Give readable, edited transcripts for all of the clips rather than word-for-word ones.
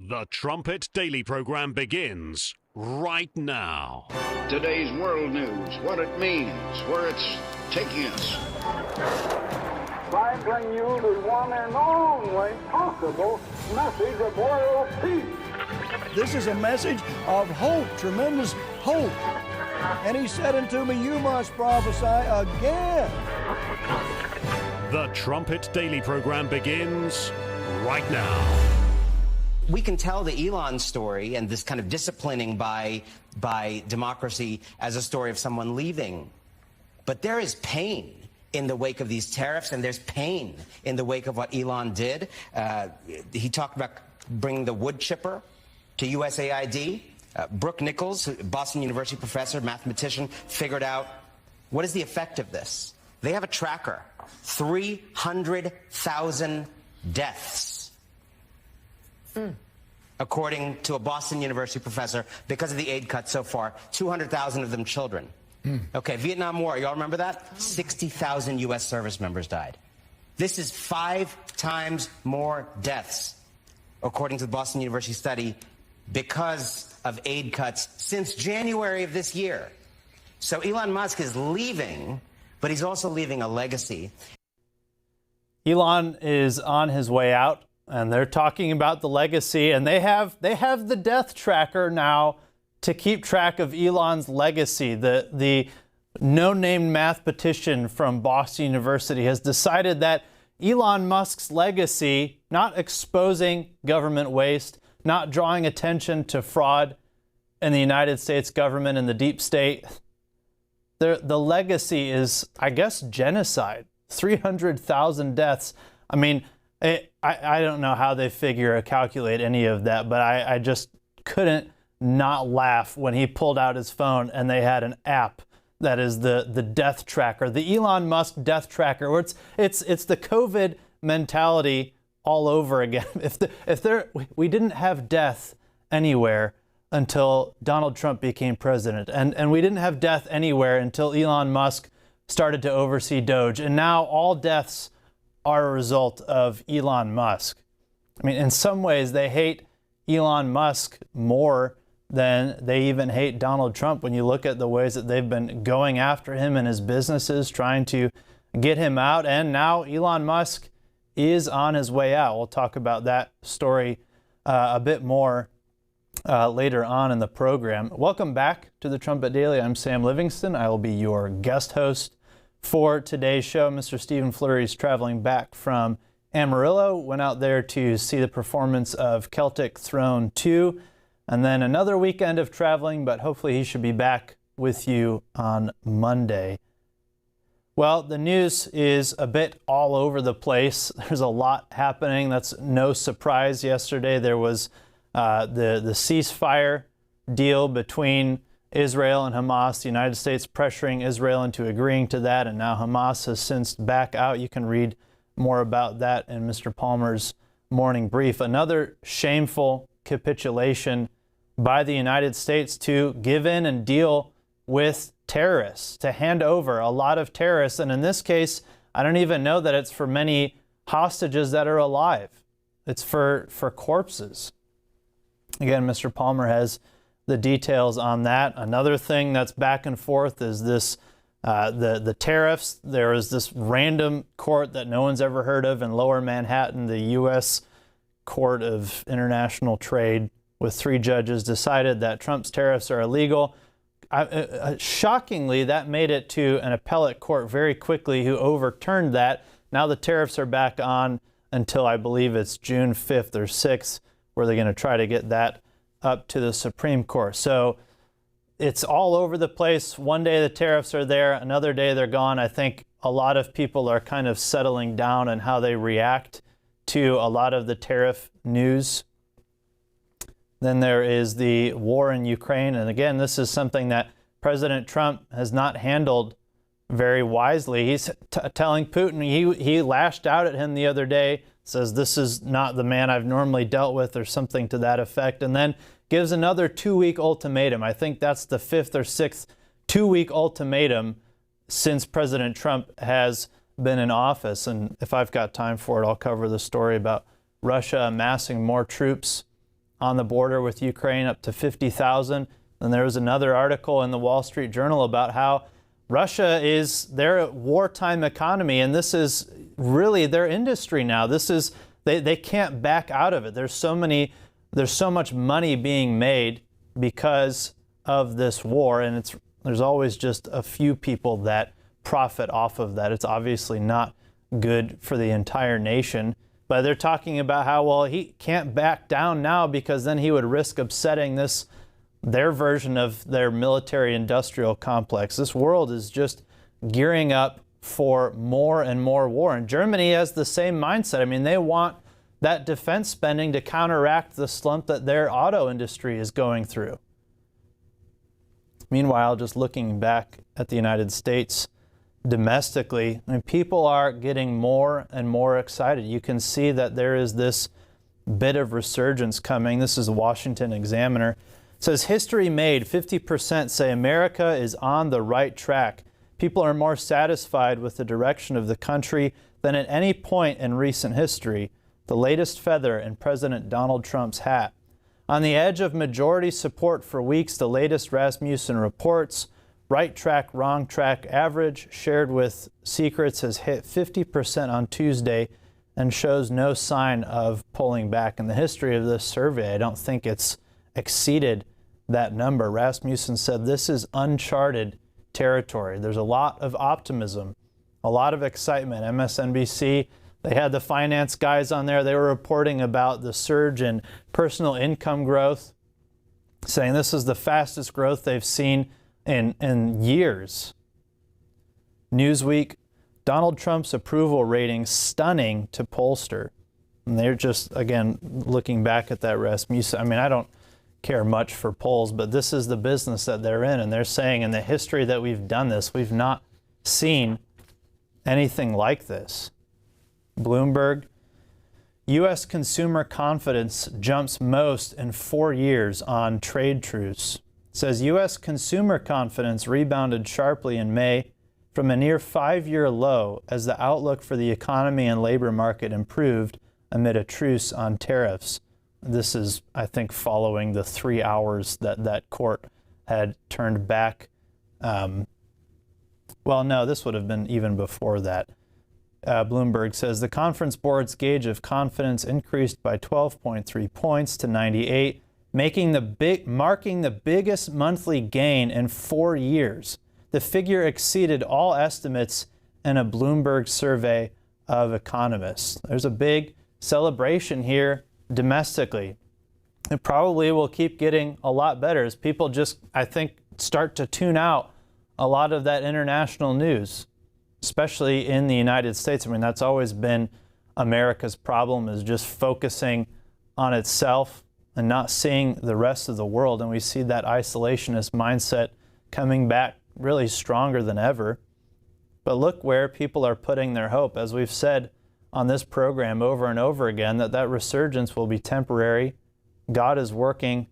The Trumpet Daily program begins right now. Today's world news, what it means, where it's taking us. By bringing you the one and only possible message of world peace. This is a message of hope, tremendous hope. And he said unto me, you must prophesy again. The Trumpet Daily program begins right now. We can tell the Elon story and this kind of disciplining by democracy as a story of someone leaving. But there is pain in the wake of these tariffs, and there's pain in the wake of what Elon did. He talked about bringing the wood chipper to USAID. Brooke Nichols, Boston University professor, mathematician, figured out what is the effect of this. They have a tracker, 300,000 deaths. According to a Boston University professor, because of the aid cuts so far, 200,000 of them children. Okay, Vietnam War, y'all remember that? 60,000 U.S. service members died. This is 5 times more deaths, according to the Boston University study, because of aid cuts since January of this year. So Elon Musk is leaving, but he's also leaving a legacy. Elon is on his way out, and they're talking about the legacy, and they have the death tracker now to keep track of Elon's legacy. The no-name mathematician from Boston University has decided that Elon Musk's legacy, not exposing government waste, not drawing attention to fraud in the United States government and the deep state, the legacy is, I guess, genocide. 300,000 deaths. I mean, I don't know how they figure or calculate any of that, but I just couldn't not laugh when he pulled out his phone and they had an app that is the death tracker, the Elon Musk death tracker, where it's the COVID mentality all over again. We didn't have death anywhere until Donald Trump became president, and we didn't have death anywhere until Elon Musk started to oversee DOGE, and now all deaths are a result of Elon Musk. I mean, in some ways, they hate Elon Musk more than they even hate Donald Trump when you look at the ways that they've been going after him and his businesses, trying to get him out. And now Elon Musk is on his way out. We'll talk about that story a bit more later on in the program. Welcome back to the Trumpet Daily. I'm Sam Livingston. I will be your guest host for today's show. Mr. Stephen Fleury is traveling back from Amarillo, went out there to see the performance of Celtic Throne 2, and then another weekend of traveling, but hopefully he should be back with you on Monday. Well, the news is a bit all over the place. There's a lot happening. That's no surprise. Yesterday there was the ceasefire deal between Israel and Hamas, the United States pressuring Israel into agreeing to that, and now Hamas has since back out. You can read more about that in Mr. Palmer's morning brief. Another shameful capitulation by the United States to give in and deal with terrorists, to hand over a lot of terrorists. And in this case, I don't even know that it's for many hostages that are alive. It's for corpses. Again, Mr. Palmer has the details on that. Another thing that's back and forth is this the tariffs. There is this random court that no one's ever heard of in Lower Manhattan, the U.S. Court of International Trade, with 3 judges, decided that Trump's tariffs are illegal. Shockingly, that made it to an appellate court very quickly, who overturned that. Now the tariffs are back on until I believe it's June 5th or 6th, where they're going to try to get that up to the Supreme Court. So it's all over the place. One day the tariffs are there, another day they're gone. I think a lot of people are kind of settling down on how they react to a lot of the tariff news. Then there is the war in Ukraine. And again, this is something that President Trump has not handled very wisely. He's telling Putin, he lashed out at him the other day, says this is not the man I've normally dealt with, or something to that effect, and then gives another 2-week ultimatum. I think that's the 5th or 6th 2-week ultimatum since President Trump has been in office. And if I've got time for it, I'll cover the story about Russia amassing more troops on the border with Ukraine, up to 50,000. And there was another article in the Wall Street Journal about how Russia is their wartime economy, and this is really their industry now. This is they can't back out of it. There's so much money being made because of this war, and there's always just a few people that profit off of that. It's obviously not good for the entire nation. But they're talking about how, well, he can't back down now because then he would risk upsetting their version of their military-industrial complex. This world is just gearing up for more and more war. And Germany has the same mindset. I mean, they want that defense spending to counteract the slump that their auto industry is going through. Meanwhile, just looking back at the United States domestically, I mean, people are getting more and more excited. You can see that there is this bit of resurgence coming. This is the Washington Examiner. It says, history made, 50% say America is on the right track. People are more satisfied with the direction of the country than at any point in recent history. The latest feather in President Donald Trump's hat. On the edge of majority support for weeks, the latest Rasmussen reports, right track, wrong track average shared with Secrets has hit 50% on Tuesday and shows no sign of pulling back. In the history of this survey, I don't think it's exceeded that number. Rasmussen said this is uncharted territory. There's a lot of optimism, a lot of excitement. MSNBC, they had the finance guys on there. They were reporting about the surge in personal income growth, saying this is the fastest growth they've seen in years. Newsweek, Donald Trump's approval rating stunning to pollster. And they're just, again, looking back at that Rasmussen. I mean, I don't care much for polls, but this is the business that they're in. And they're saying in the history that we've done this, we've not seen anything like this. Bloomberg, U.S. consumer confidence jumps most in 4 years on trade truce. It says U.S. consumer confidence rebounded sharply in May from a near 5-year low as the outlook for the economy and labor market improved amid a truce on tariffs. This is, I think, following the 3 hours that court had turned back. Well, no, this would have been even before that. Bloomberg says the conference board's gauge of confidence increased by 12.3 points to 98, marking the biggest monthly gain in 4 years. The figure exceeded all estimates in a Bloomberg survey of economists. There's a big celebration here domestically. It probably will keep getting a lot better as people just, I think, start to tune out a lot of that international news, especially in the United States. I mean, that's always been America's problem, is just focusing on itself and not seeing the rest of the world. And we see that isolationist mindset coming back really stronger than ever. But look where people are putting their hope. As we've said on this program over and over again, that resurgence will be temporary. God is working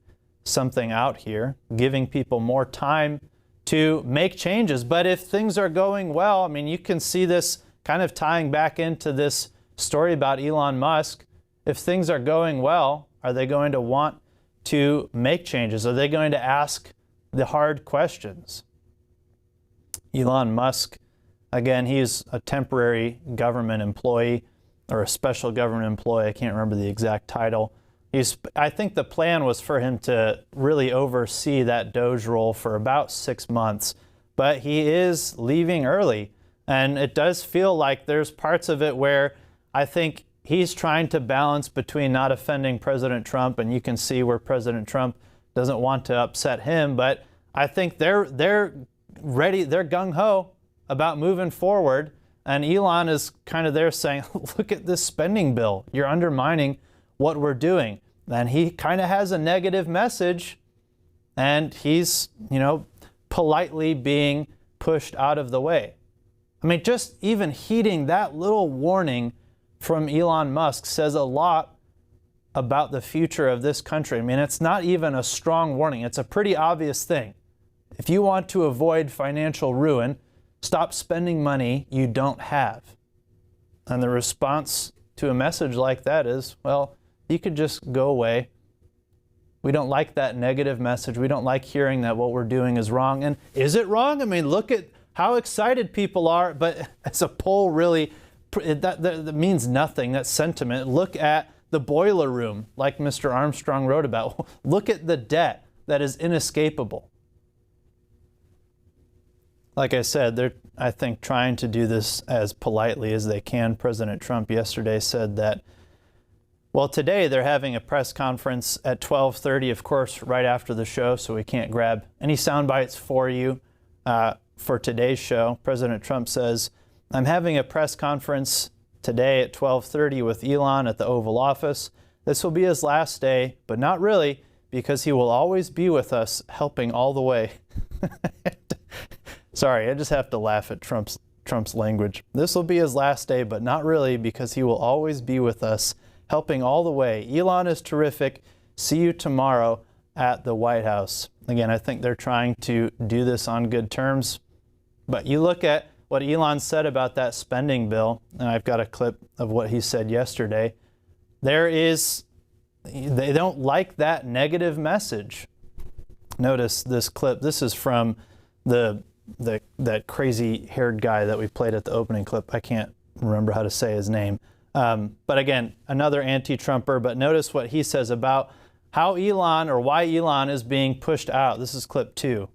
something out here, giving people more time to make changes. But if things are going well, I mean, you can see this kind of tying back into this story about Elon Musk. If things are going well, are they going to want to make changes? Are they going to ask the hard questions? Elon Musk, again, he's a temporary government employee or a special government employee. I can't remember the exact title. I think the plan was for him to really oversee that DOGE role for about 6 months, but he is leaving early. And it does feel like there's parts of it where I think he's trying to balance between not offending President Trump, and you can see where President Trump doesn't want to upset him, but I think they're ready, they're gung-ho about moving forward, and Elon is kind of there saying, look at this spending bill, you're undermining what we're doing. And he kind of has a negative message, and he's, politely being pushed out of the way. I mean, just even heeding that little warning from Elon Musk says a lot about the future of this country. I mean, it's not even a strong warning. It's a pretty obvious thing. If you want to avoid financial ruin, stop spending money you don't have. And the response to a message like that is, well, you could just go away We don't like that negative message. We don't like hearing that what we're doing is wrong. And is it wrong? I mean, look at how excited people are. But as a poll really, that means nothing, that sentiment. Look at the boiler room, like Mr. Armstrong wrote about. Look at the debt that is inescapable. Like I said, they're, I think, trying to do this as politely as they can. President Trump yesterday said that, well, today they're having a press conference at 12:30, of course, right after the show, so we can't grab any sound bites for you for today's show. President Trump says, I'm having a press conference today at 12:30 with Elon at the Oval Office. This will be his last day, but not really, because he will always be with us, helping all the way. Sorry, I just have to laugh at Trump's language. This will be his last day, but not really, because he will always be with us, helping all the way. Elon is terrific. See you tomorrow at the White House. Again, I think they're trying to do this on good terms. But you look at what Elon said about that spending bill, and I've got a clip of what he said yesterday. They don't like that negative message. Notice this clip. This is from that crazy haired guy that we played at the opening clip. I can't remember how to say his name. But again, another anti-Trumper. But notice what he says about how Elon, or why Elon, is being pushed out. This is clip 2.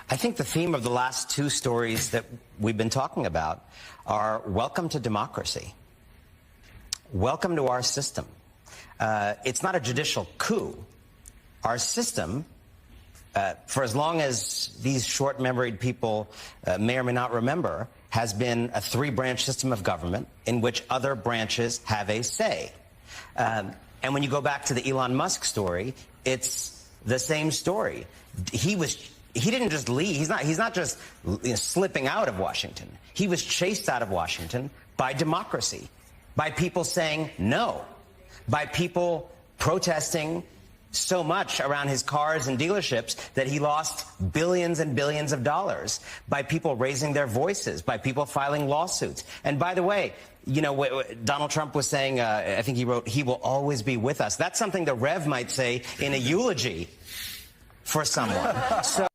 I think the theme of the last two stories that we've been talking about are welcome to democracy. Welcome to our system. It's not a judicial coup. Our system, for as long as these short-memoried people may or may not remember, has been a 3-branch system of government in which other branches have a say. And when you go back to the Elon Musk story, it's the same story. He didn't just leave. He's not just slipping out of Washington. He was chased out of Washington by democracy, by people saying no, by people protesting so much around his cars and dealerships that he lost billions and billions of dollars, by people raising their voices, by people filing lawsuits. And by the way, you know, Donald Trump was saying, I think he wrote, he will always be with us. That's something the Rev might say in a eulogy for someone. So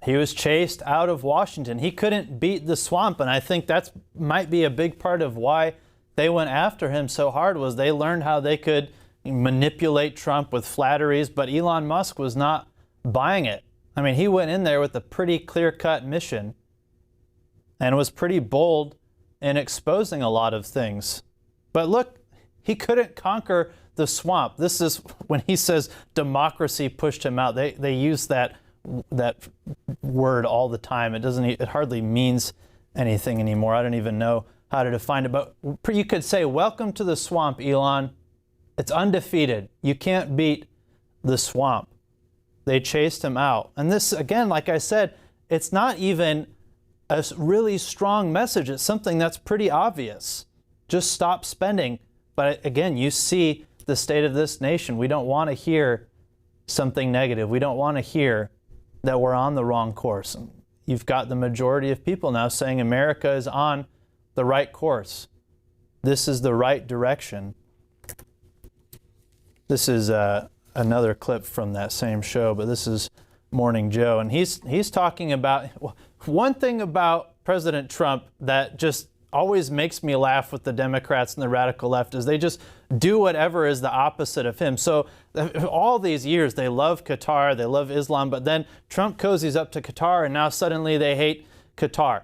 he was chased out of Washington. He couldn't beat the swamp, and I think that might be a big part of why they went after him so hard, was they learned how they could manipulate Trump with flatteries, but Elon Musk was not buying it. I mean, he went in there with a pretty clear-cut mission and was pretty bold in exposing a lot of things. But look, he couldn't conquer the swamp. This is when he says democracy pushed him out. They use that word all the time. It hardly means anything anymore. I don't even know how to define it, but you could say, welcome to the swamp, Elon. It's undefeated. You can't beat the swamp. They chased him out. And this, again, like I said, it's not even a really strong message. It's something that's pretty obvious. Just stop spending. But again, you see the state of this nation. We don't want to hear something negative. We don't want to hear that we're on the wrong course. You've got the majority of people now saying America is on the right course. This is the right direction. This is another clip from that same show, but this is Morning Joe. And he's talking about, one thing about President Trump that just always makes me laugh with the Democrats and the radical left is they just do whatever is the opposite of him. So all these years, they love Qatar, they love Islam, but then Trump cozies up to Qatar, and now suddenly they hate Qatar,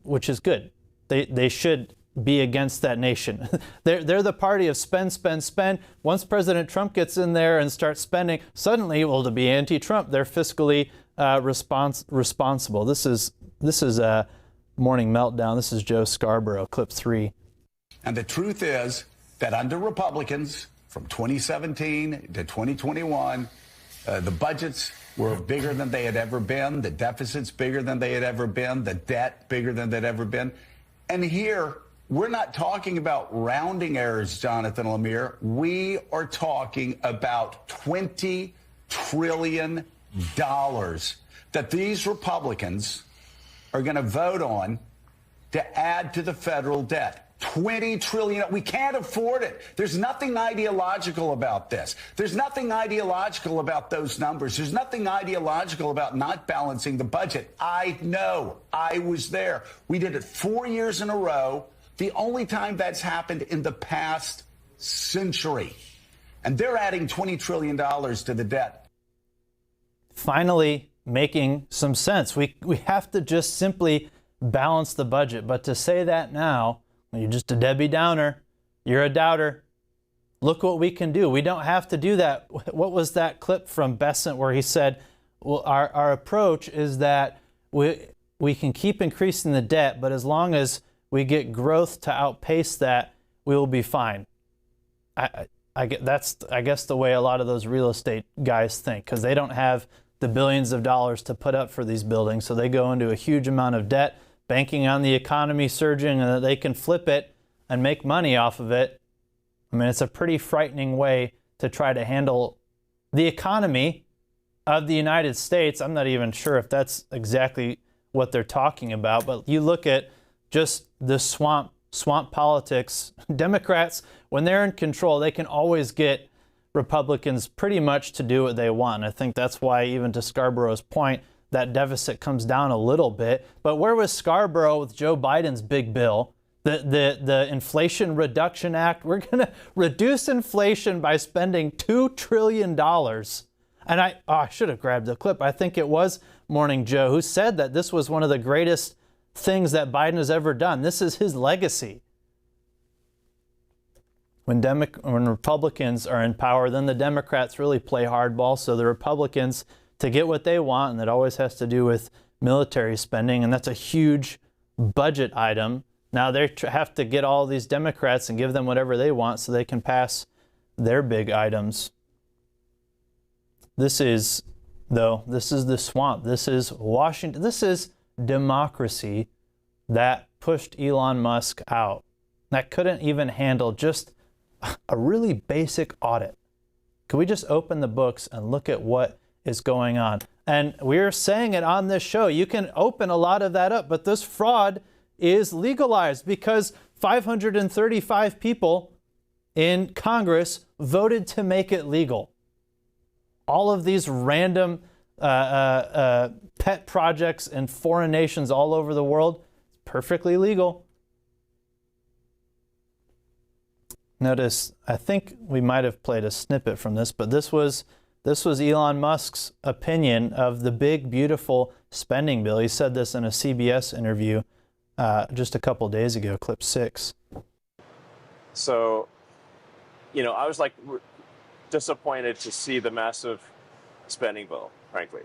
which is good. They should be against that nation. They're the party of spend, spend, spend. Once President Trump gets in there and starts spending, suddenly, well, to be anti-Trump, they're fiscally responsible. This is Morning Meltdown. This is Joe Scarborough, clip 3. And the truth is that under Republicans, from 2017 to 2021, the budgets were bigger than they had ever been, the deficits bigger than they had ever been, the debt bigger than they'd ever been. And here, we're not talking about rounding errors, Jonathan Lemire. We are talking about $20 trillion that these Republicans are going to vote on to add to the federal debt. $20 trillion. We can't afford it. There's nothing ideological about this. There's nothing ideological about those numbers. There's nothing ideological about not balancing the budget. I know. I was there. We did it 4 years in a row. The only time that's happened in the past century. And they're adding $20 trillion to the debt. Finally making some sense. We have to just simply balance the budget. But to say that now, you're just a Debbie Downer. You're a doubter. Look what we can do. We don't have to do that. What was that clip from Besant where he said, well, our approach is that we can keep increasing the debt, but as long as we get growth to outpace that, we will be fine. That's the way a lot of those real estate guys think, because they don't have the billions of dollars to put up for these buildings. So they go into a huge amount of debt, banking on the economy surging and that they can flip it and make money off of it. I mean, it's a pretty frightening way to try to handle the economy of the United States. I'm not even sure if that's exactly what they're talking about, but you look at just the swamp politics. Democrats, when they're in control, they can always get Republicans pretty much to do what they want. I think that's why, even to Scarborough's point, that deficit comes down a little bit. But where was Scarborough with Joe Biden's big bill? The Inflation Reduction Act. We're going to reduce inflation by spending $2 trillion. And I should have grabbed the clip. I think it was Morning Joe who said that this was one of the greatest things that Biden has ever done. This is his legacy. When Republicans are in power, then the Democrats really play hardball. So the Republicans, to get what they want, and that always has to do with military spending, and that's a huge budget item. Now they have to get all these Democrats and give them whatever they want so they can pass their big items. This is the swamp. This is Washington. This is democracy that pushed Elon Musk out. That couldn't even handle just a really basic audit. Could we just open the books and look at what is going on? And we're saying it on this show. You can open a lot of that up, but this fraud is legalized because 535 people in Congress voted to make it legal. All of these random pet projects in foreign nations all over the world, it's perfectly legal. Notice, I think we might have played a snippet from this, but this was Elon Musk's opinion of the big, beautiful spending bill. He said this in a CBS interview just a couple days ago, clip 6. So, I was disappointed to see the massive spending bill, frankly,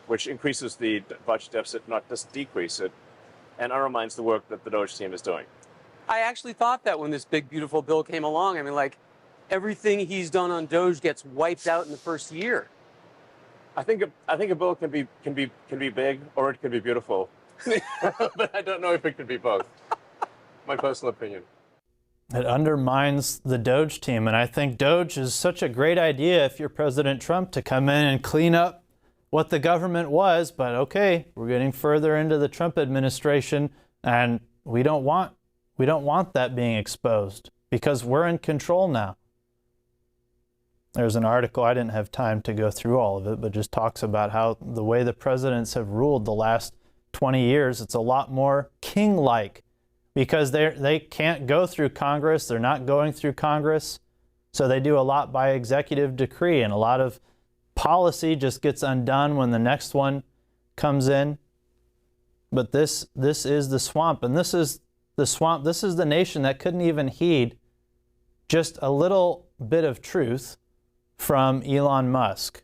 which increases the budget deficit, not just decrease it, and undermines the work that the DOGE team is doing. I actually thought that when this big, beautiful bill came along. I mean, everything he's done on DOGE gets wiped out in the first year. I think a bill can be big or it can be beautiful, but I don't know if it could be both. My personal opinion. It undermines the DOGE team, and I think DOGE is such a great idea if you're President Trump to come in and clean up what the government was. But okay, we're getting further into the Trump administration, and we don't want that being exposed because we're in control now. There's an article, I didn't have time to go through all of it, but just talks about how the way the presidents have ruled the last 20 years, it's a lot more king-like because they can't go through Congress. They're not going through Congress. So they do a lot by executive decree, and a lot of policy just gets undone when the next one comes in. But this is the swamp, and this is the swamp. This is the nation that couldn't even heed just a little bit of truth from Elon Musk.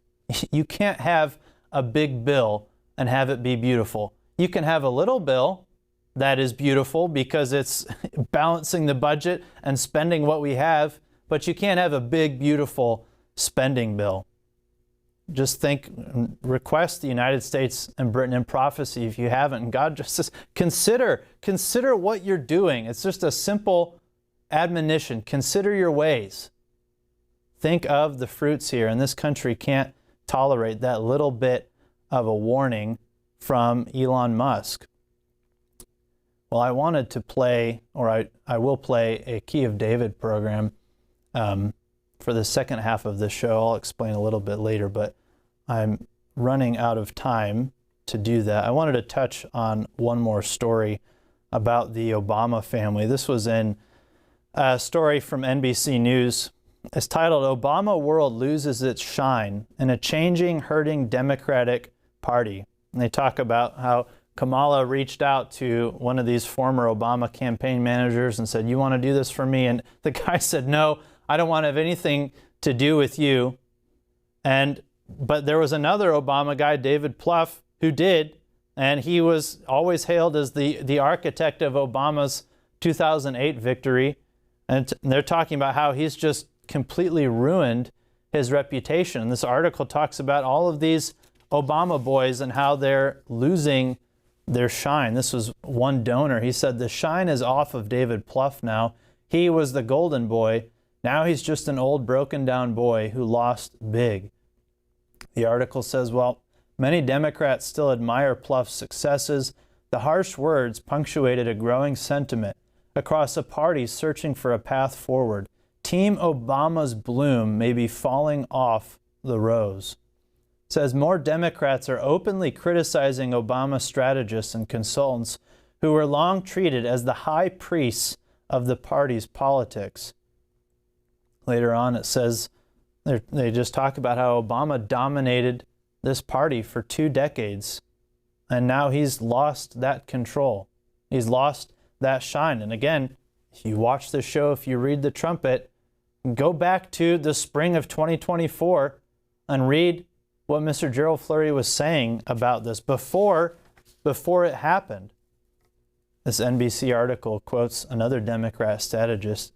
You can't have a big bill and have it be beautiful. You can have a little bill that is beautiful because it's balancing the budget and spending what we have, but you can't have a big, beautiful spending bill. Just think, request the United States and Britain in prophecy if you haven't. And God just says, consider what you're doing. It's just a simple admonition. Consider your ways. Think of the fruits here. And this country can't tolerate that little bit of a warning from Elon Musk. Well, I wanted to play, or I will play, a Key of David program for the second half of this show. I'll explain a little bit later, but I'm running out of time to do that. I wanted to touch on one more story about the Obama family. This was in a story from NBC News. It's titled, "Obama World Loses Its Shine in a Changing, Hurting Democratic Party." And they talk about how Kamala reached out to one of these former Obama campaign managers and said, "You want to do this for me?" And the guy said, "No, I don't want to have anything to do with you." But there was another Obama guy, David Plouffe, who did, and he was always hailed as the architect of Obama's 2008 victory. And they're talking about how he's just completely ruined his reputation. This article talks about all of these Obama boys and how they're losing their shine. This was one donor. He said, "The shine is off of David Plouffe now. He was the golden boy. Now he's just an old broken down boy who lost big." The article says, well, many Democrats still admire Plouffe's successes. The harsh words punctuated a growing sentiment across a party searching for a path forward. Team Obama's bloom may be falling off the rose. It says more Democrats are openly criticizing Obama strategists and consultants who were long treated as the high priests of the party's politics. Later on, it says they just talk about how Obama dominated this party for 2 decades, and now he's lost that control. He's lost that shine. And again, if you watch the show, if you read the Trumpet, go back to the spring of 2024 and read what Mr. Gerald Fleury was saying about this before it happened. This NBC article quotes another Democrat strategist.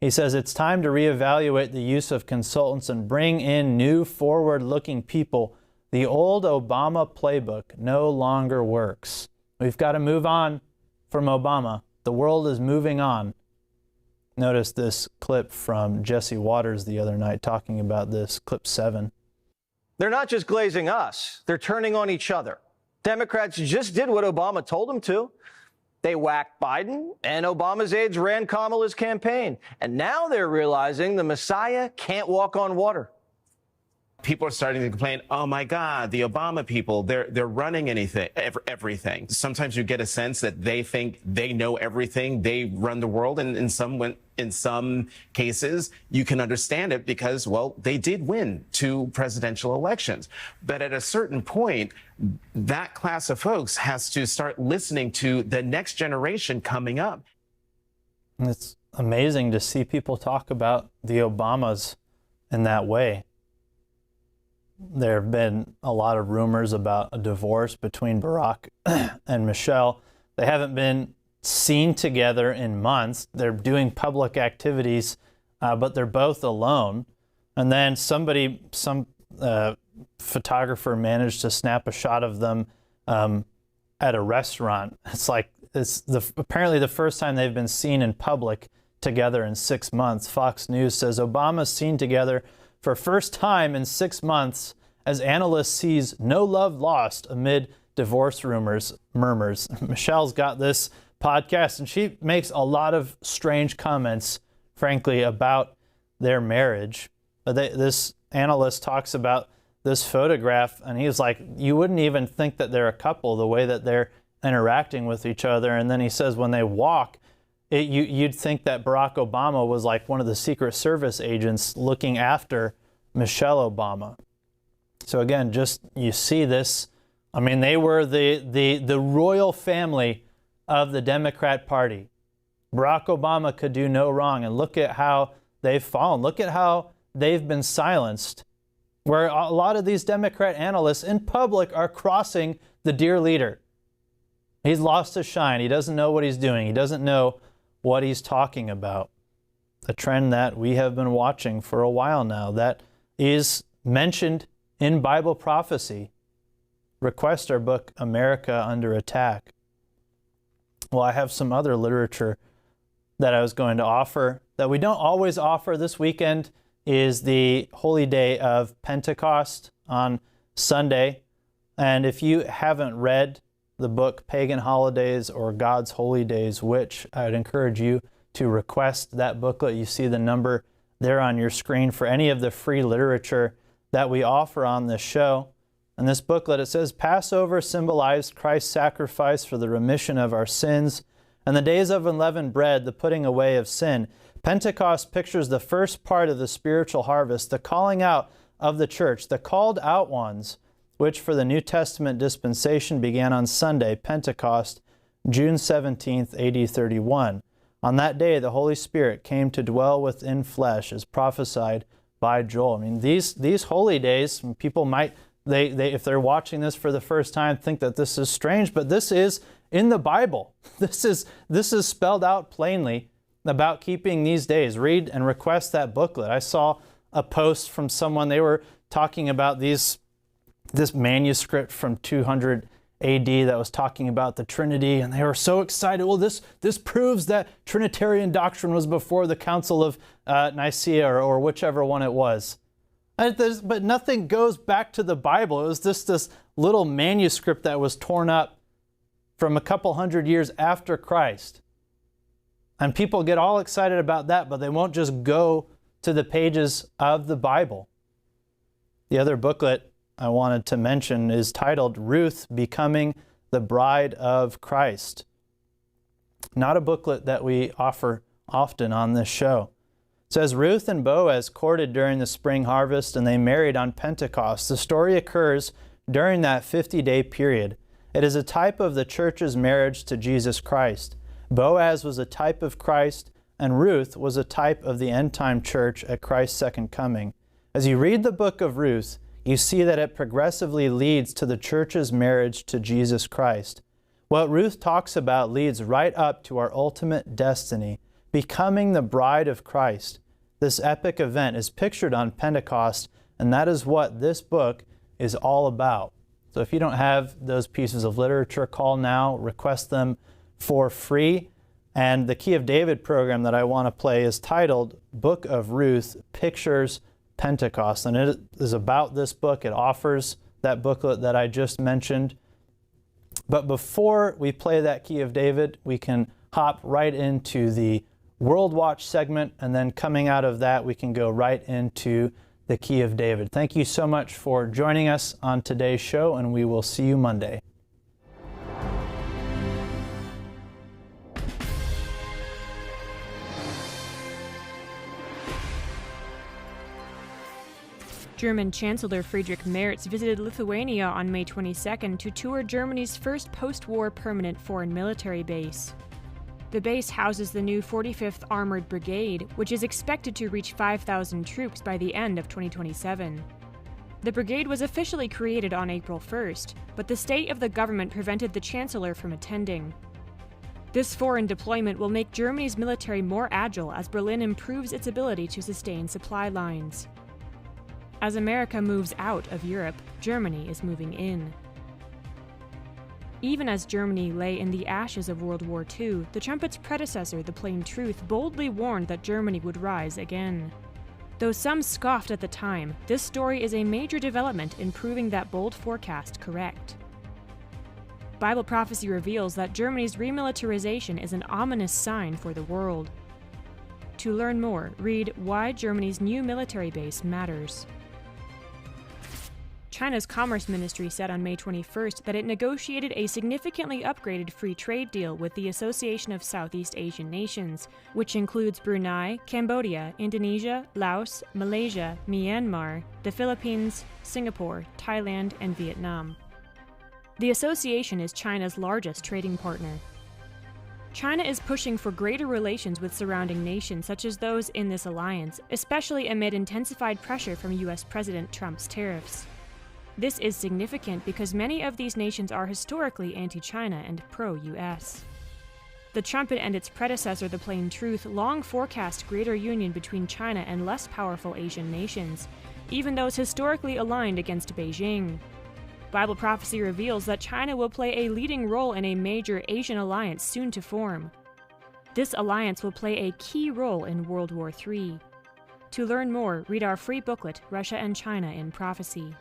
He says, "It's time to reevaluate the use of consultants and bring in new forward-looking people. The old Obama playbook no longer works. We've got to move on from Obama. The world is moving on." Notice this clip from Jesse Waters the other night talking about this, clip 7. They're not just glazing us. They're turning on each other. Democrats just did what Obama told them to. They whacked Biden, and Obama's aides ran Kamala's campaign. And now they're realizing the Messiah can't walk on water. People are starting to complain, oh my God, the Obama people, they're running everything. Sometimes you get a sense that they think they know everything, they run the world, and in some cases, you can understand it because, well, they did win 2 presidential elections. But at a certain point, that class of folks has to start listening to the next generation coming up. It's amazing to see people talk about the Obamas in that way. There have been a lot of rumors about a divorce between Barack and Michelle. They haven't been seen together in months. They're doing public activities, but they're both alone. And then some photographer managed to snap a shot of them at a restaurant. It's apparently the first time they've been seen in public together in 6 months. Fox News says Obama's seen together for first time in 6 months as analyst sees no love lost amid divorce murmurs. Michelle's got this podcast and she makes a lot of strange comments, frankly, about their marriage. But this analyst talks about this photograph and he's like, you wouldn't even think that they're a couple the way that they're interacting with each other. And then he says when they walk, you'd think that Barack Obama was like one of the Secret Service agents looking after Michelle Obama. So again, just you see this. I mean, they were the royal family of the Democrat Party. Barack Obama could do no wrong. And look at how they've fallen. Look at how they've been silenced. Where a lot of these Democrat analysts in public are crossing the dear leader. He's lost his shine. He doesn't know what he's doing. He doesn't know what he's talking about. A trend that we have been watching for a while now that is mentioned in Bible prophecy. Request our book, America Under Attack. Well, I have some other literature that I was going to offer that we don't always offer. This weekend is the holy day of Pentecost on Sunday. And if you haven't read the book Pagan Holidays or God's Holy Days, which I'd encourage you to request that booklet. You see the number there on your screen for any of the free literature that we offer on this show. In this booklet, it says, Passover symbolized Christ's sacrifice for the remission of our sins, and the days of unleavened bread, the putting away of sin. Pentecost pictures the first part of the spiritual harvest, the calling out of the church, the called out ones, which for the New Testament dispensation began on Sunday, Pentecost, June 17th, AD 31. On that day, the Holy Spirit came to dwell within flesh, as prophesied by Joel. I mean, these holy days, people might, if they're watching this for the first time, think that this is strange, but this is in the Bible. This is spelled out plainly about keeping these days. Read and request that booklet. I saw a post from someone, they were talking about this manuscript from 200 AD that was talking about the Trinity, and they were so excited. Well, this proves that Trinitarian doctrine was before the Council of Nicaea or whichever one it was. But nothing goes back to the Bible. It was this little manuscript that was torn up from a couple hundred years after Christ. And people get all excited about that, but they won't just go to the pages of the Bible. The other booklet I wanted to mention is titled Ruth Becoming the Bride of Christ. Not a booklet that we offer often on this show. It says, Ruth and Boaz courted during the spring harvest and they married on Pentecost. The story occurs during that 50-day period. It is a type of the church's marriage to Jesus Christ. Boaz was a type of Christ, and Ruth was a type of the end-time church at Christ's second coming. As you read the book of Ruth, you see that it progressively leads to the church's marriage to Jesus Christ. What Ruth talks about leads right up to our ultimate destiny, becoming the bride of Christ. This epic event is pictured on Pentecost, and that is what this book is all about. So if you don't have those pieces of literature, call now, request them for free. And the Key of David program that I want to play is titled Book of Ruth Pictures Pentecost. And it is about this book. It offers that booklet that I just mentioned. But before we play that Key of David, we can hop right into the WorldWatch segment, and then coming out of that, we can go right into the Key of David. Thank you so much for joining us on today's show, and we will see you Monday. German Chancellor Friedrich Merz visited Lithuania on May 22nd to tour Germany's first post-war permanent foreign military base. The base houses the new 45th Armored Brigade, which is expected to reach 5,000 troops by the end of 2027. The brigade was officially created on April 1st, but the state of the government prevented the Chancellor from attending. This foreign deployment will make Germany's military more agile as Berlin improves its ability to sustain supply lines. As America moves out of Europe, Germany is moving in. Even as Germany lay in the ashes of World War II, the Trumpet's predecessor, The Plain Truth, boldly warned that Germany would rise again. Though some scoffed at the time, this story is a major development in proving that bold forecast correct. Bible prophecy reveals that Germany's remilitarization is an ominous sign for the world. To learn more, read Why Germany's New Military Base Matters. China's Commerce Ministry said on May 21st that it negotiated a significantly upgraded free trade deal with the Association of Southeast Asian Nations, which includes Brunei, Cambodia, Indonesia, Laos, Malaysia, Myanmar, the Philippines, Singapore, Thailand, and Vietnam. The association is China's largest trading partner. China is pushing for greater relations with surrounding nations such as those in this alliance, especially amid intensified pressure from U.S. President Trump's tariffs. This is significant because many of these nations are historically anti-China and pro-US. The Trumpet and its predecessor, The Plain Truth, long forecast greater union between China and less powerful Asian nations, even those historically aligned against Beijing. Bible prophecy reveals that China will play a leading role in a major Asian alliance soon to form. This alliance will play a key role in World War III. To learn more, read our free booklet, Russia and China in Prophecy.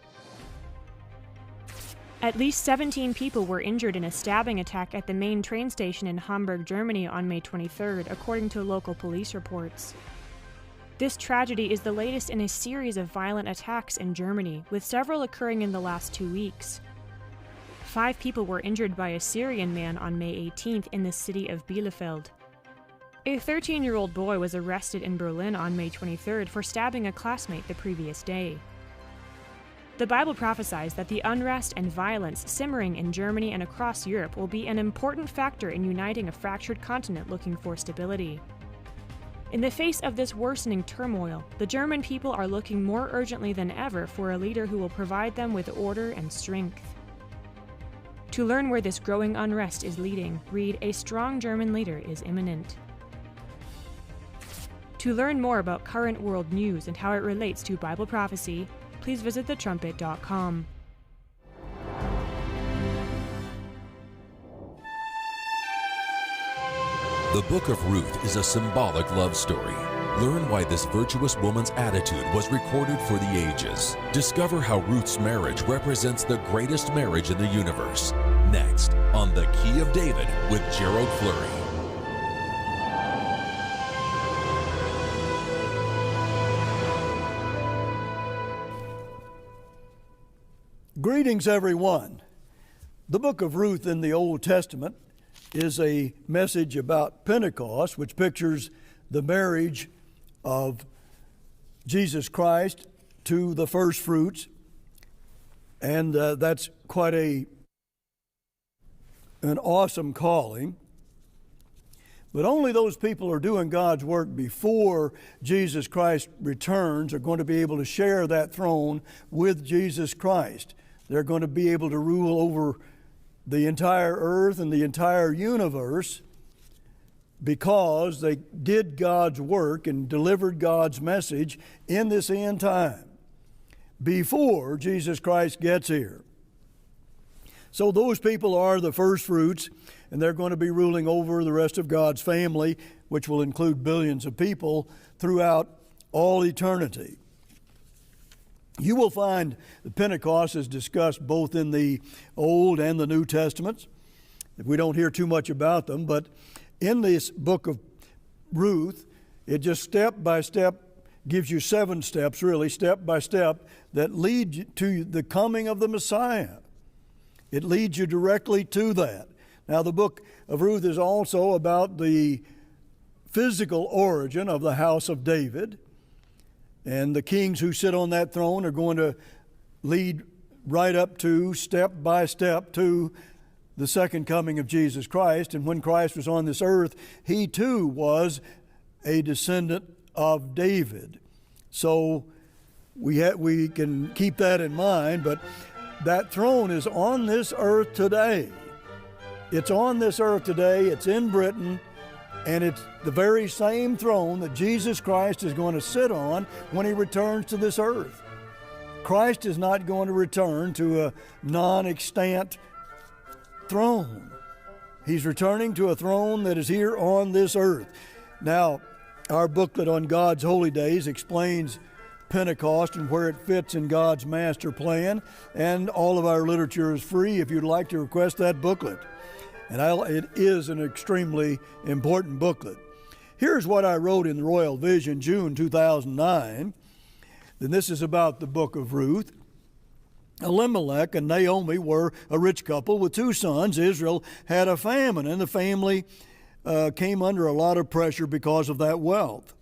At least 17 people were injured in a stabbing attack at the main train station in Hamburg, Germany on May 23rd, according to local police reports. This tragedy is the latest in a series of violent attacks in Germany, with several occurring in the last 2 weeks. 5 people were injured by a Syrian man on May 18th in the city of Bielefeld. A 13-year-old boy was arrested in Berlin on May 23rd for stabbing a classmate the previous day. The Bible prophesies that the unrest and violence simmering in Germany and across Europe will be an important factor in uniting a fractured continent looking for stability. In the face of this worsening turmoil, the German people are looking more urgently than ever for a leader who will provide them with order and strength. To learn where this growing unrest is leading, read A Strong German Leader is Imminent. To learn more about current world news and how it relates to Bible prophecy, please visit thetrumpet.com. The Book of Ruth is a symbolic love story. Learn why this virtuous woman's attitude was recorded for the ages. Discover how Ruth's marriage represents the greatest marriage in the universe. Next, on The Key of David with Gerald Fleury. Greetings, everyone. The book of Ruth in the Old Testament is a message about Pentecost, which pictures the marriage of Jesus Christ to the first fruits. And that's quite an awesome calling. But only those people who are doing God's work before Jesus Christ returns are going to be able to share that throne with Jesus Christ. They're going to be able to rule over the entire earth and the entire universe because they did God's work and delivered God's message in this end time before Jesus Christ gets here. So those people are the first fruits, and they're going to be ruling over the rest of God's family, which will include billions of people throughout all eternity. You will find that Pentecost is discussed both in the Old and the New Testaments. We don't hear too much about them, but in this book of Ruth, it just step by step gives you 7 steps, really, step by step, that lead to the coming of the Messiah. It leads you directly to that. Now, the book of Ruth is also about the physical origin of the house of David. And the kings who sit on that throne are going to lead right up to, step by step, to the second coming of Jesus Christ. And when Christ was on this earth, he too was a descendant of David. So we can keep that in mind, but that throne is on this earth today. It's on this earth today. It's in Britain. And it's the very same throne that Jesus Christ is going to sit on when he returns to this earth. Christ is not going to return to a non-extant throne. He's returning to a throne that is here on this earth. Now, our booklet on God's Holy Days explains Pentecost and where it fits in God's master plan, and all of our literature is free if you'd like to request that booklet. And it is an extremely important booklet. Here's what I wrote in the Royal Vision, June 2009. And this is about the book of Ruth. Elimelech and Naomi were a rich couple with 2 sons. Israel had a famine, and the family came under a lot of pressure because of that wealth.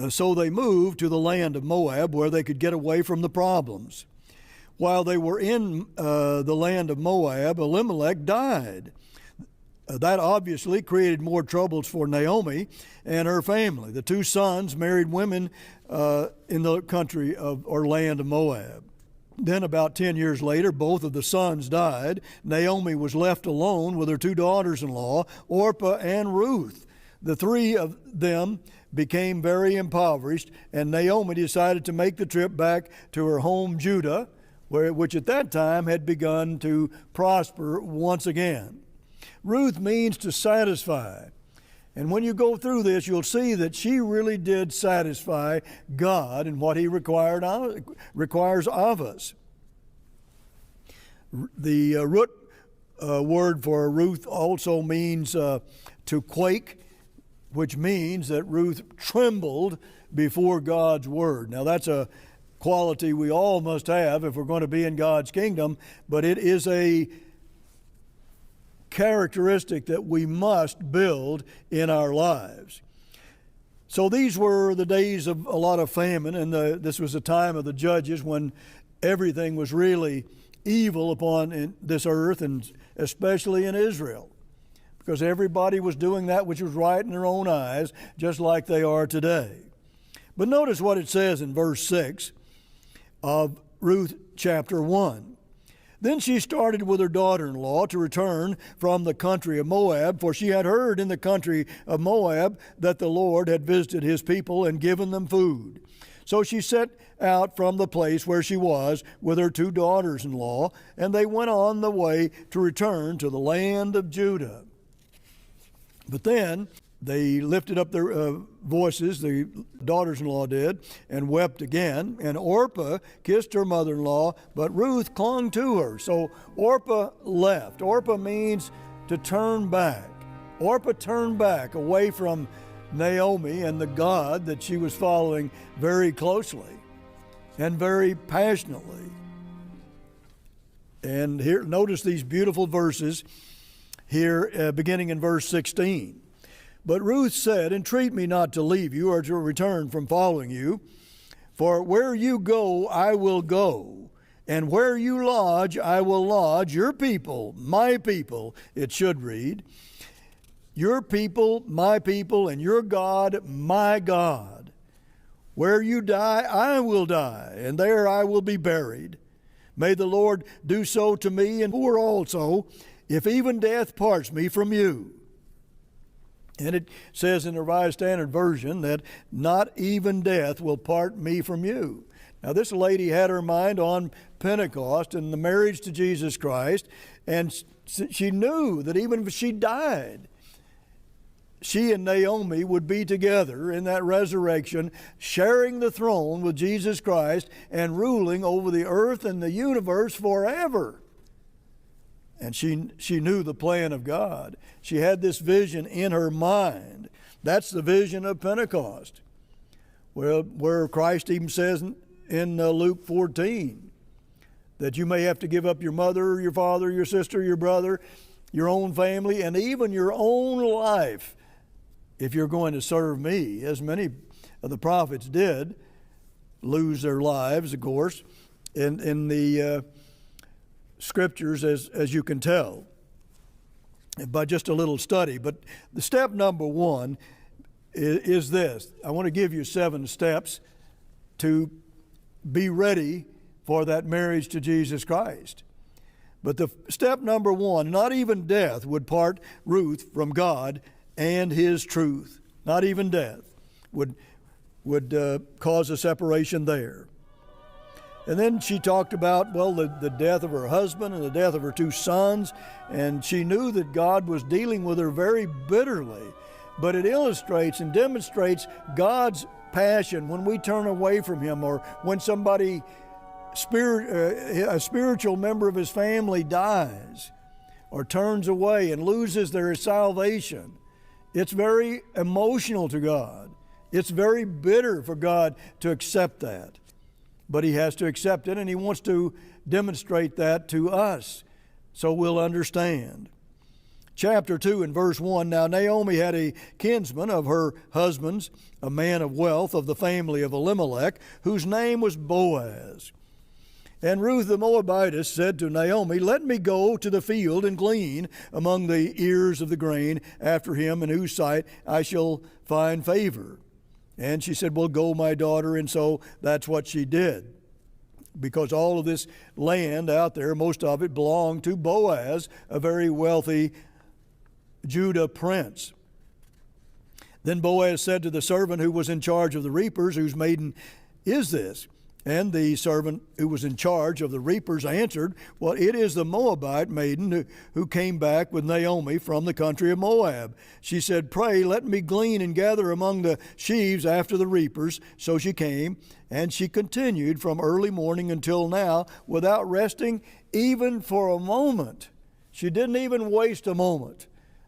So they moved to the land of Moab, where they could get away from the problems. While they were in the land of Moab, Elimelech died. That obviously created more troubles for Naomi and her family. The 2 sons married women in the country or land of Moab. Then about 10 years later, both of the sons died. Naomi was left alone with her 2 daughters-in-law, Orpah and Ruth. The 3 of them became very impoverished, and Naomi decided to make the trip back to her home, Judah, which at that time had begun to prosper once again. Ruth means to satisfy. And when you go through this, you'll see that she really did satisfy God in what he requires of us. The root word for Ruth also means to quake, which means that Ruth trembled before God's word. Now that's a quality we all must have if we're going to be in God's kingdom, but it is a characteristic that we must build in our lives. So these were the days of a lot of famine, and this was the time of the judges when everything was really evil upon this earth, and especially in Israel, because everybody was doing that which was right in their own eyes, just like they are today. But notice what it says in verse 6 of Ruth chapter 1. Then she started with her daughter-in-law to return from the country of Moab, for she had heard in the country of Moab that the Lord had visited his people and given them food. So she set out from the place where she was with her 2 daughters-in-law, and they went on the way to return to the land of Judah. But then they lifted up their voices, the daughters-in-law did, and wept again. And Orpah kissed her mother-in-law, but Ruth clung to her. So Orpah left. Orpah means to turn back. Orpah turned back away from Naomi and the God that she was following very closely and very passionately. And here, notice these beautiful verses here, beginning in verse 16. But Ruth said, "Entreat me not to leave you or to return from following you. For where you go, I will go, and where you lodge, I will lodge. Your people, my people," it should read. Your people, my people, and your God, my God. Where you die, I will die, and there I will be buried. May the Lord do so to me, and poor also, if even death parts me from you. And it says in the Revised Standard Version that not even death will part me from you. Now this lady had her mind on Pentecost and the marriage to Jesus Christ, and she knew that even if she died, she and Naomi would be together in that resurrection, sharing the throne with Jesus Christ and ruling over the earth and the universe forever. And she knew the plan of God. She had this vision in her mind. That's the vision of Pentecost, where Christ even says in Luke 14 that you may have to give up your mother, your father, your sister, your brother, your own family, and even your own life if you're going to serve me, as many of the prophets did lose their lives, of course, in the Scriptures, as you can tell, by just a little study. But the step number 1 is this. I want to give you 7 steps to be ready for that marriage to Jesus Christ. But the step number 1, not even death would part Ruth from God and his truth. Not even death would cause a separation there. And then she talked about, the death of her husband and the death of her 2 sons, and she knew that God was dealing with her very bitterly. But it illustrates and demonstrates God's passion when we turn away from Him, or when somebody, a spiritual member of his family dies or turns away and loses their salvation. It's very emotional to God. It's very bitter for God to accept that. But He has to accept it, and He wants to demonstrate that to us so we'll understand. Chapter 2 and verse 1, Now Naomi had a kinsman of her husband's, a man of wealth of the family of Elimelech, whose name was Boaz. And Ruth the Moabitess said to Naomi, Let me go to the field and glean among the ears of the grain after him, in whose sight I shall find favor. And she said, Well, go, my daughter. And so that's what she did. Because all of this land out there, most of it belonged to Boaz, a very wealthy Judah prince. Then Boaz said to the servant who was in charge of the reapers, Whose maiden is this? And the servant who was in charge of the reapers answered, Well, it is the Moabite maiden who came back with Naomi from the country of Moab. She said, Pray, let me glean and gather among the sheaves after the reapers. So she came, and she continued from early morning until now without resting even for a moment. She didn't even waste a moment.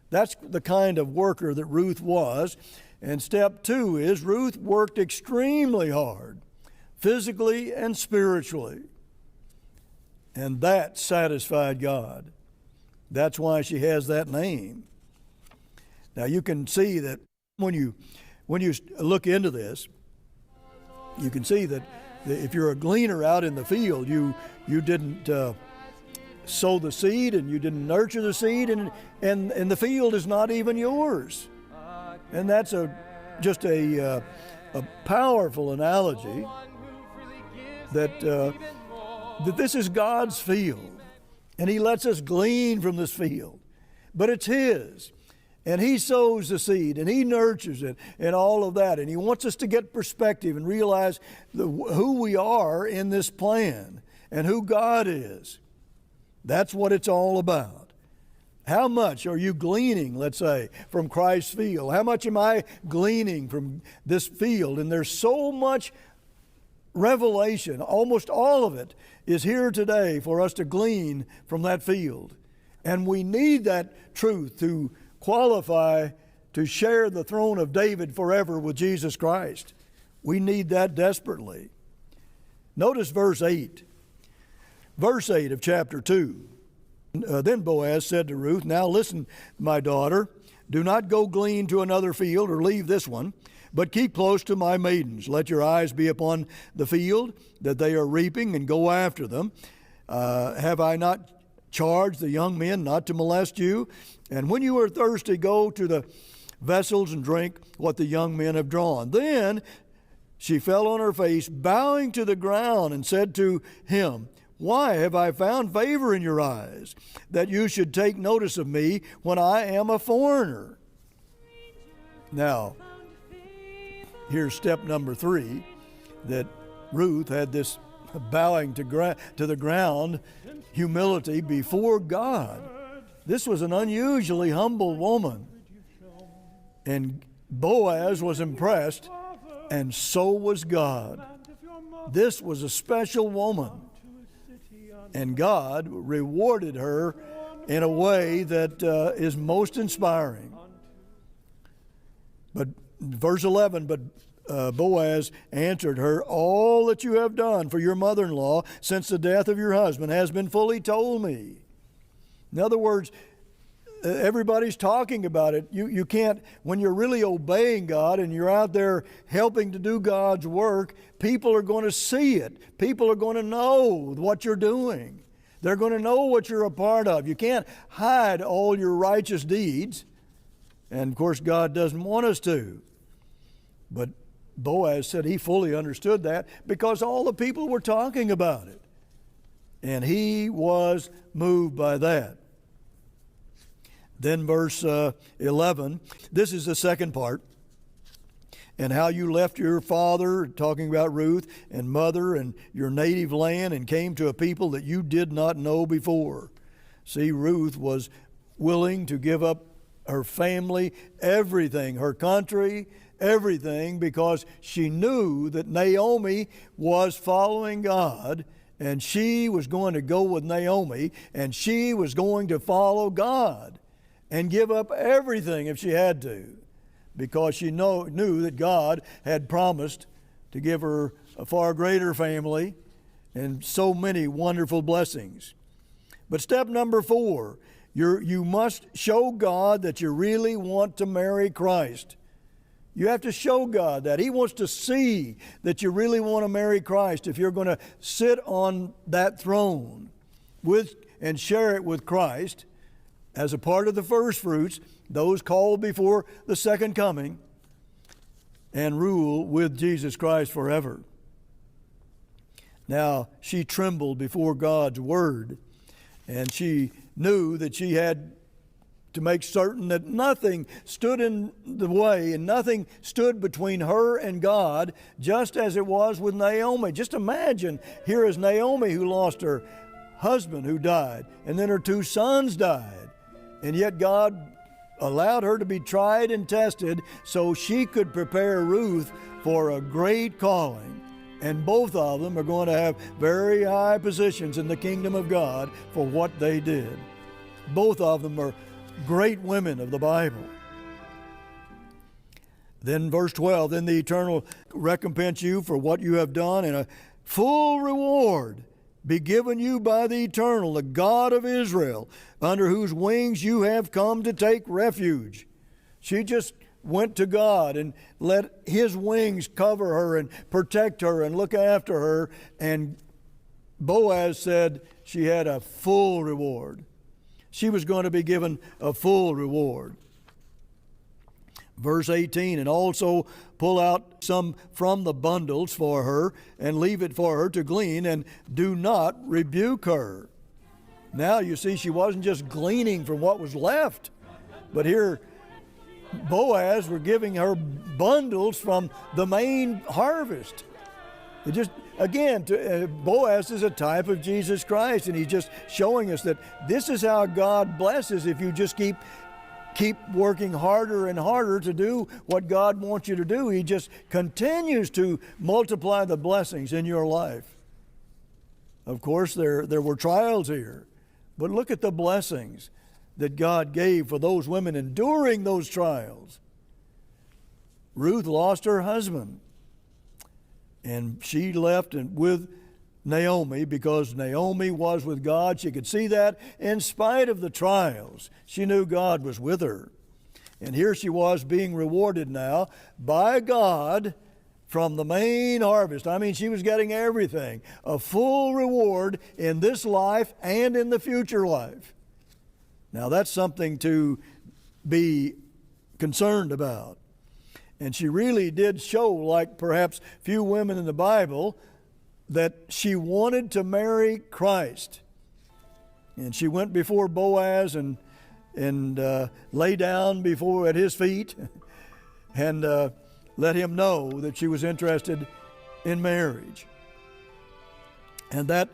That's the kind of worker that Ruth was. And step 2 is Ruth worked extremely hard, physically and spiritually. And that satisfied God. That's why she has that name. Now you can see that when you look into this, you can see that if you're a gleaner out in the field, you didn't sow the seed and you didn't nurture the seed, and the field is not even yours. And that's just a powerful analogy that this is God's field, and He lets us glean from this field, but it's His. And He sows the seed, and He nurtures it, and all of that. And He wants us to get perspective and realize who we are in this plan and who God is. That's what it's all about. How much are you gleaning, let's say, from Christ's field? How much am I gleaning from this field? And there's so much revelation, almost all of it is here today for us to glean from that field. And we need that truth to qualify to share the throne of David forever with Jesus Christ. We need that desperately. Notice verse 8. Verse 8 of chapter 2. Then Boaz said to Ruth, "Now listen, my daughter, do not go glean to another field or leave this one, but keep close to my maidens. Let your eyes be upon the field that they are reaping, and go after them. Have I not charged the young men not to molest you? And when you are thirsty, go to the vessels and drink what the young men have drawn." Then she fell on her face, bowing to the ground, and said to him, "Why have I found favor in your eyes, that you should take notice of me when I am a foreigner?" Now, here's step number 3, that Ruth had this bowing to the ground humility before God. This was an unusually humble woman. And Boaz was impressed, and so was God. This was a special woman. And God rewarded her in a way that is most inspiring. But verse 11, but Boaz answered her, "All that you have done for your mother-in-law since the death of your husband has been fully told me." In other words, everybody's talking about it. You can't, when you're really obeying God and you're out there helping to do God's work, people are going to see it. People are going to know what you're doing. They're going to know what you're a part of. You can't hide all your righteous deeds. And of course, God doesn't want us to. But Boaz said he fully understood that because all the people were talking about it. And he was moved by that. Then verse 11, this is the second part. "And how you left your father," talking about Ruth, "and mother and your native land, and came to a people that you did not know before." See, Ruth was willing to give up her family, everything, her country, everything, because she knew that Naomi was following God, and she was going to go with Naomi, and she was going to follow God and give up everything if she had to, because she knew that God had promised to give her a far greater family and so many wonderful blessings. But step number 4, you must show God that you really want to marry Christ. You have to show God that. He wants to see that you really want to marry Christ if you're going to sit on that throne and share it with Christ as a part of the first fruits, those called before the second coming, and rule with Jesus Christ forever. Now, she trembled before God's word, and she knew that she had to make certain that nothing stood in the way and nothing stood between her and God, just as it was with Naomi. Just imagine, here is Naomi who lost her husband who died, and then her 2 sons died. And yet God allowed her to be tried and tested so she could prepare Ruth for a great calling. And both of them are going to have very high positions in the kingdom of God for what they did. Both of them are great women of the Bible. Then verse 12, then the Eternal recompense you for what you have done, and a full reward be given you by the Eternal, the God of Israel, under whose wings you have come to take refuge. She just went to God and let His wings cover her and protect her and look after her. And Boaz said she had a full reward. She was going to be given a full reward. Verse 18, and also pull out some from the bundles for her and leave it for her to glean, and do not rebuke her. Now you see, she wasn't just gleaning from what was left, but here Boaz were giving her bundles from the main harvest. It just, again, Boaz is a type of Jesus Christ, and he's just showing us that this is how God blesses if you just keep working harder and harder to do what God wants you to do. He just continues to multiply the blessings in your life. Of course, there were trials here, but look at the blessings that God gave for those women enduring those trials. Ruth lost her husband, and she left with Naomi because Naomi was with God. She could see that in spite of the trials. She knew God was with her. And here she was being rewarded now by God from the main harvest. I mean, she was getting everything, a full reward in this life and in the future life. Now that's something to be concerned about. And she really did show, like perhaps few women in the Bible, that she wanted to marry Christ. And she went before Boaz and lay down at his feet and let him know that she was interested in marriage. And that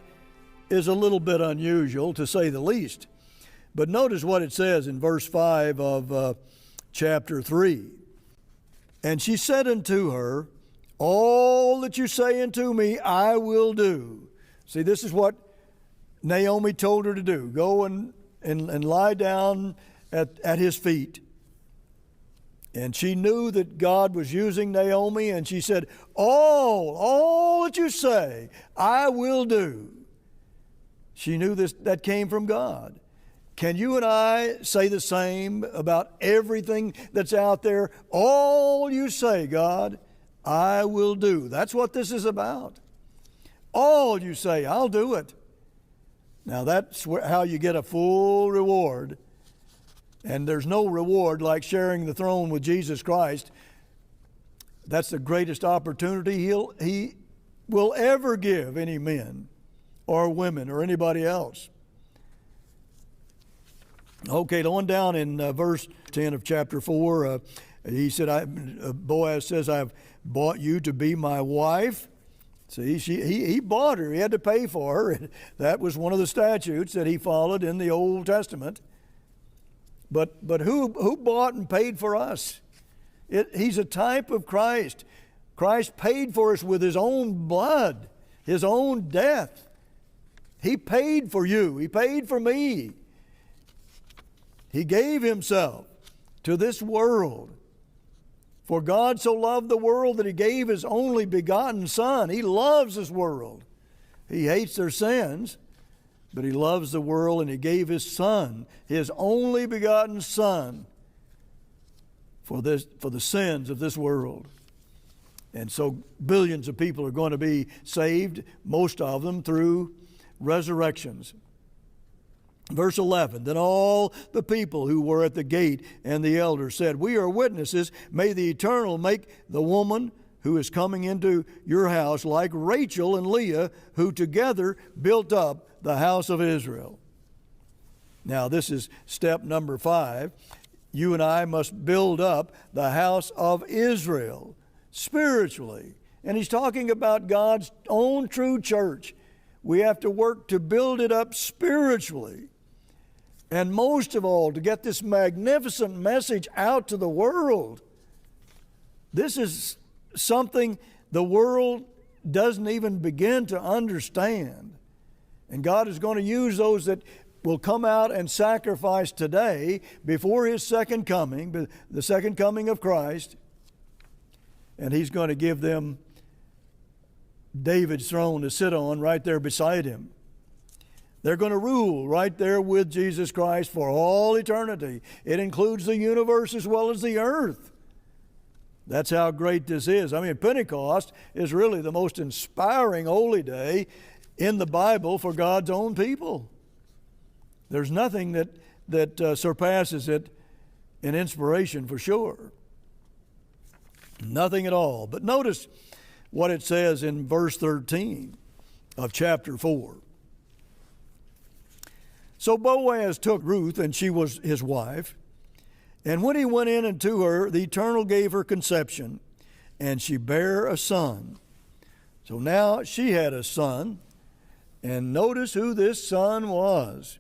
is a little bit unusual, to say the least. But notice what it says in verse 5 of chapter 3. And she said unto her, all that you say unto me, I will do. See, this is what Naomi told her to do. Go and lie down at his feet. And she knew that God was using Naomi, and she said, all that you say, I will do. She knew that came from God. Can you and I say the same about everything that's out there? All you say, God, I will do. That's what this is about. All you say, I'll do it. Now that's how you get a full reward. And there's no reward like sharing the throne with Jesus Christ. That's the greatest opportunity he will ever give any men or women or anybody else. Okay, on down in verse 10 of chapter 4, he said, Boaz says, I've bought you to be my wife. See, he bought her. He had to pay for her. That was one of the statutes that he followed in the Old Testament. But who bought and paid for us? He's a type of Christ. Christ paid for us with His own blood, His own death. He paid for you. He paid for me. He gave Himself to this world. For God so loved the world that He gave His only begotten Son. He loves this world. He hates their sins, but He loves the world, and He gave His Son, His only begotten Son, for the sins of this world. And so billions of people are going to be saved, most of them through resurrections. Verse 11, then all the people who were at the gate and the elders said, we are witnesses. May the Eternal make the woman who is coming into your house like Rachel and Leah, who together built up the house of Israel. Now this is step number 5. You and I must build up the house of Israel spiritually. And he's talking about God's own true church. We have to work to build it up spiritually. And most of all, to get this magnificent message out to the world. This is something the world doesn't even begin to understand. And God is going to use those that will come out and sacrifice today before His second coming, the second coming of Christ. And He's going to give them David's throne to sit on right there beside Him. They're going to rule right there with Jesus Christ for all eternity. It includes the universe as well as the earth. That's how great this is. I mean, Pentecost is really the most inspiring holy day in the Bible for God's own people. There's nothing that surpasses it in inspiration for sure. Nothing at all. But notice what it says in verse 13 of chapter 4. So Boaz took Ruth, and she was his wife. And when he went in unto her, the Eternal gave her conception, and she bare a son. So now she had a son, and notice who this son was.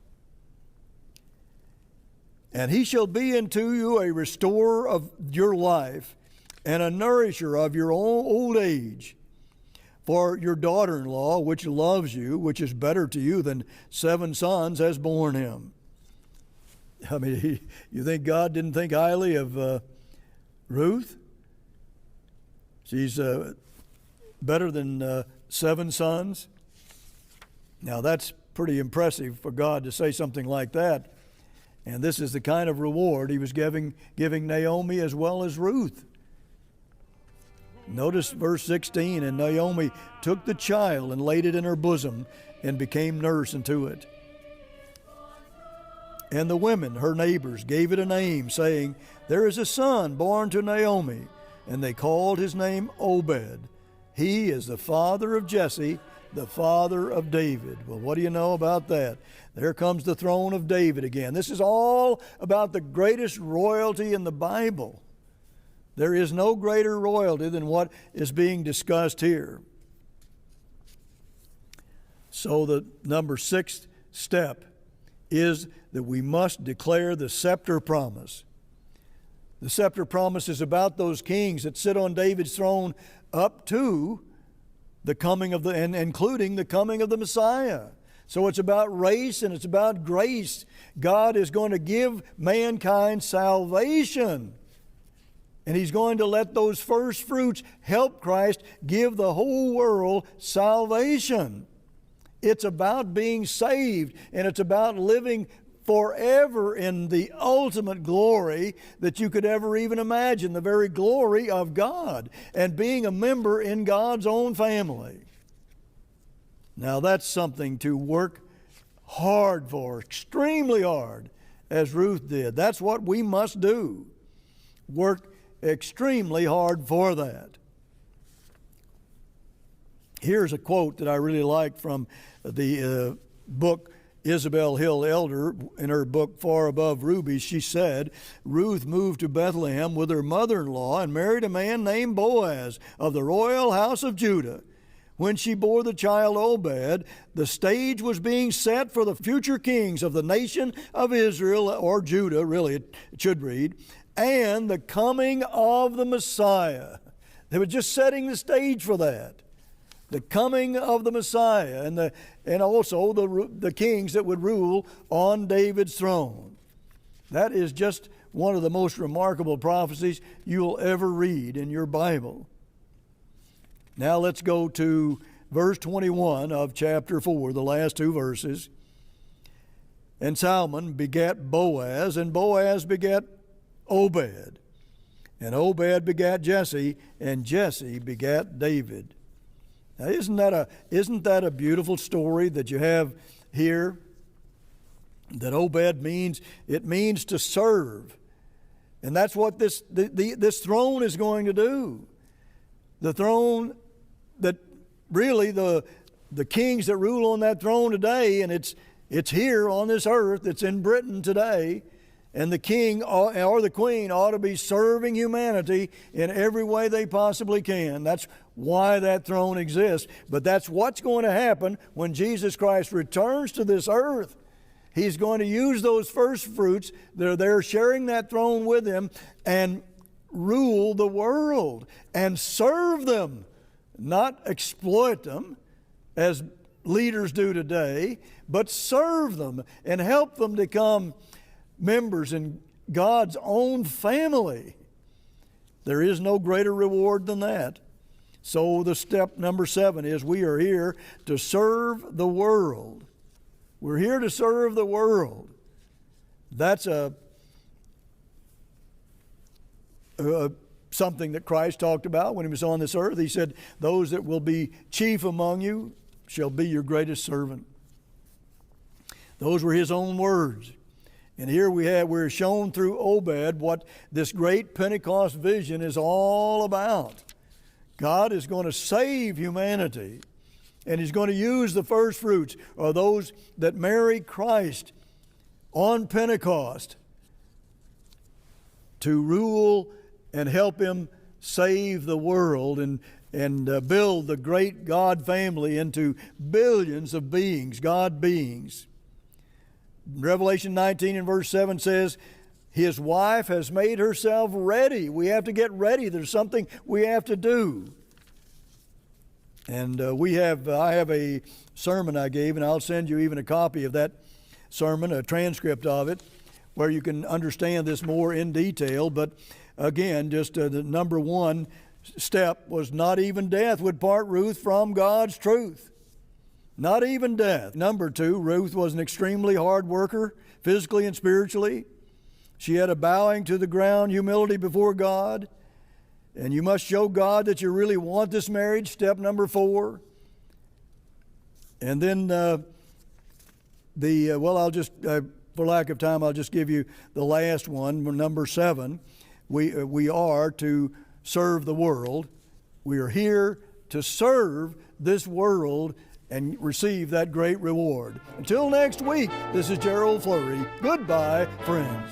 And he shall be unto you a restorer of your life, and a nourisher of your own old age. For your daughter-in-law, which loves you, which is better to you than 7 sons, has borne him. I mean, you think God didn't think highly of Ruth? She's better than 7 sons. Now, that's pretty impressive for God to say something like that. And this is the kind of reward He was giving Naomi as well as Ruth. Notice verse 16, and Naomi took the child and laid it in her bosom and became nurse unto it. And the women, her neighbors, gave it a name, saying, There is a son born to Naomi. And they called his name Obed. He is the father of Jesse, the father of David. Well, what do you know about that? There comes the throne of David again. This is all about the greatest royalty in the Bible. There is no greater royalty than what is being discussed here. So the number 6th step is that we must declare the scepter promise. The scepter promise is about those kings that sit on David's throne up to the coming of and including the coming of the Messiah. So it's about race and it's about grace. God is going to give mankind salvation. And He's going to let those first fruits help Christ give the whole world salvation. It's about being saved, and it's about living forever in the ultimate glory that you could ever even imagine, the very glory of God, and being a member in God's own family. Now that's something to work hard for, extremely hard, as Ruth did. That's what we must do. Work extremely hard for that. Here's a quote that I really like from the book Isabel Hill Elder in her book Far Above Rubies. She said, Ruth moved to Bethlehem with her mother-in-law and married a man named Boaz of the royal house of Judah. When she bore the child Obed, the stage was being set for the future kings of the nation of Israel, or Judah, really it should read, and the coming of the Messiah. They were just setting the stage for that. The coming of the Messiah and also the kings that would rule on David's throne. That is just one of the most remarkable prophecies you'll ever read in your Bible. Now let's go to verse 21 of chapter 4, the last 2 verses. And Salmon begat Boaz, and Boaz begat Obed. And Obed begat Jesse, and Jesse begat David. Now, isn't that a beautiful story that you have here? That Obed means, it means to serve. And that's what this throne is going to do. The throne that really the kings that rule on that throne today, and it's here on this earth, it's in Britain today, and the king or the queen ought to be serving humanity in every way they possibly can. That's why that throne exists. But that's what's going to happen when Jesus Christ returns to this earth. He's going to use those first fruits. They're there sharing that throne with Him and rule the world and serve them not exploit them as leaders do today, but serve them and help them become members in God's own family. There is no greater reward than that. So the step number 7 is we are here to serve the world. We're here to serve the world. That's something that Christ talked about when he was on this earth. He said, those that will be chief among you shall be your greatest servant. Those were his own words. And here we're shown through Obed what this great Pentecost vision is all about. God is going to save humanity, and he's going to use the first fruits, or those that marry Christ on Pentecost, to rule and help him save the world and build the great God family into billions of beings, God beings. Revelation 19 and verse 7 says, his wife has made herself ready. We have to get ready. There's something we have to do. And I have a sermon I gave, and I'll send you even a copy of that sermon, a transcript of it, where you can understand this more in detail. But again, just the number 1 step was not even death would part Ruth from God's truth. Not even death. Number 2, Ruth was an extremely hard worker, physically and spiritually. She had a bowing to the ground humility before God. And you must show God that you really want this marriage, step number 4. And then I'll just, for lack of time, I'll just give you the last one, number 7. We are to serve the world. We are here to serve this world and receive that great reward. Until next week, this is Gerald Flurry. Goodbye, friends.